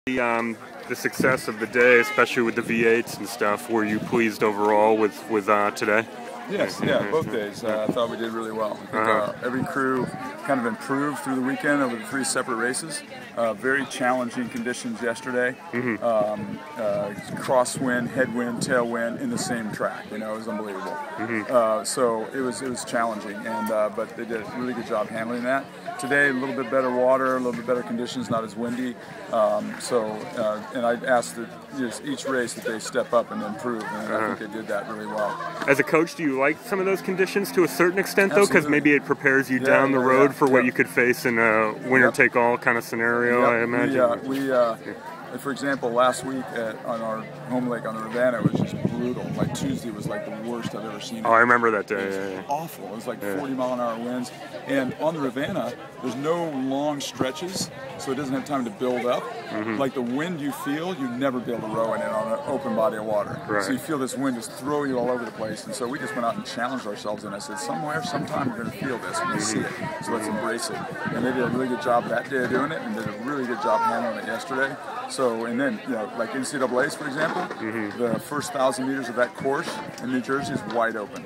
The success of the day, especially with the V8s and stuff, were you pleased overall with today? Yes, yeah, both days. I thought we did really well. I think every crew kind of improved through the weekend over the 3 separate races. Very challenging conditions yesterday. Crosswind, headwind, tailwind in the same track. You know, it was unbelievable. So it was challenging, and but they did a really good job handling that. Today, a little bit better water, a little bit better conditions, not as windy. And I asked that each race that they step up and improve, and I think they did that really well. As a coach, do you like some of those conditions to a certain extent, though? Because maybe it prepares you down the road for what you could face in a winner-take-all kind of scenario, I imagine. For example, last week on our home lake on the Ravenna, it was just brutal. Like Tuesday was like the worst I've ever seen. Oh, I remember that day. It was awful. It was like 40-mile-an-hour winds. And on the Ravenna, there's no long stretches, so it doesn't have time to build up. Like the wind you feel, you'd never be able to row in it on an open body of water. So you feel this wind just throw you all over the place. And so we just went out and challenged ourselves, and I said, sometime we're going to feel this, and we see it. So let's embrace it. And they did a really good job that day of doing it, and did a really good job handling it yesterday. So, and then, like NCAA's, for example, the first 1,000 meters of that course in New Jersey is wide open.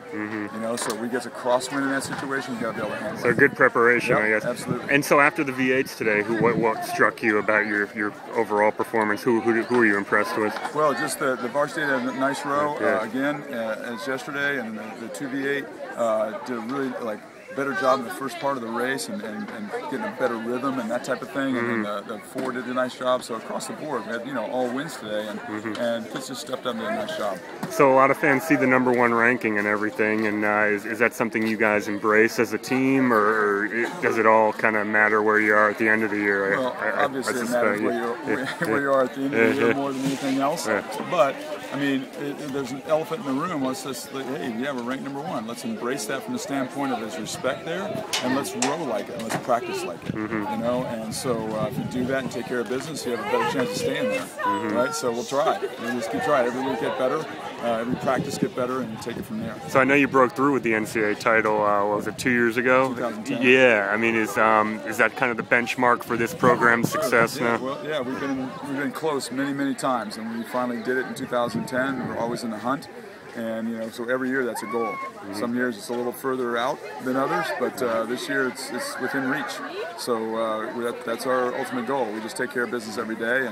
So we get a crosswind in that situation, you got to be able to handle it. So good preparation, I guess. Absolutely. And so after the V8s today, what struck you about your overall performance? Who were you impressed with? Well, just the varsity had a nice row again as yesterday, and the 2 V8 did a really better job in the first part of the race and getting a better rhythm and that type of thing. And then the 4 did a nice job. So across the board, we had all wins today, and kids just stepped up and did a nice job. So a lot of fans see the #1 ranking and everything, and is that something you guys embrace as a team, or does it all kind of matter where you are at the end of the year? Well, obviously it matters where you are at the end of the year more than anything else. But I mean, there's an elephant in the room. Let's just, hey, yeah, we're ranked #1. Let's embrace that from the standpoint of there's respect there, and let's row like it, and let's practice like it. And so if you do that and take care of business, you have a better chance of staying there, right? So we'll try. We'll just keep trying. Every week get better, every practice get better, and take it from there. So I know you broke through with the NCAA title. What was it, 2 years ago? 2010. Yeah. I mean, is that kind of the benchmark for this program's success now? Well, yeah, we've been close many times, and we finally did it in 2010. We're always in the hunt. And so every year that's a goal. Some years it's a little further out than others, but this year it's within reach. So that's our ultimate goal. We just take care of business every day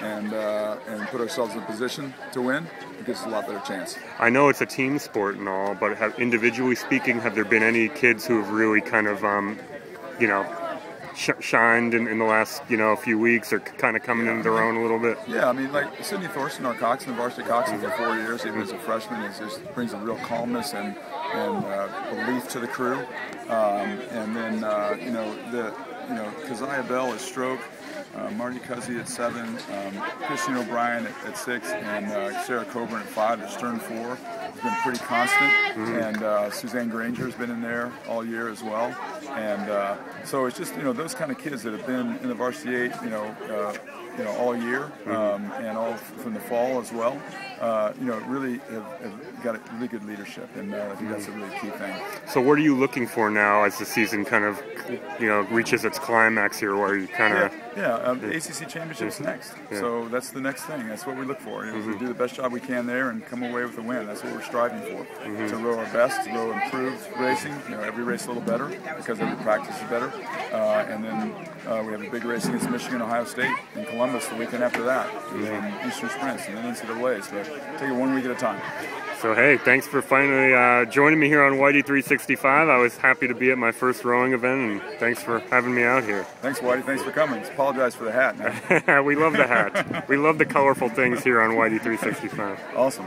and put ourselves in a position to win. It gives us a lot better chance. I know it's a team sport and all, but individually speaking, have there been any kids who have really kind of shined in the last few weeks, or kind of coming into their own a little bit? Yeah, I mean, like Sydney Thorson, our coxswain, the varsity coxswain for 4 years, even as a freshman, it just brings a real calmness and belief to the crew. And then Keziah Bell is stroke, Marty Cuzzy at 7, Christian O'Brien at 6, and Sarah Coburn at 5. At stern 4 has been pretty constant, and Suzanne Granger has been in there all year as well. And so it's just those kind of kids that have been in the varsity 8, all year, and all from the fall as well. Really have got a really good leadership, and I think that's a really key thing. So what are you looking for now as the season kind of reaches its climax here, where you kind of the ACC Championship's next, so that's the next thing. That's what we look for. We do the best job we can there and come away with a win. That's what we're striving for. To row our best, to row improved racing. Every race a little better because every practice is better. And then we have a big race against Michigan, Ohio State, and Columbus the weekend after that, and then Eastern Sprints, and then NCAA's. But take it 1 week at a time. So hey, thanks for finally joining me here on Whitey 365. I was happy to be at my first rowing event, and thanks for having me out here. Thanks, Whitey. Thanks for coming. Apologize for the hat, man. We love the hat. We love the colorful things here on Whitey 365. Awesome.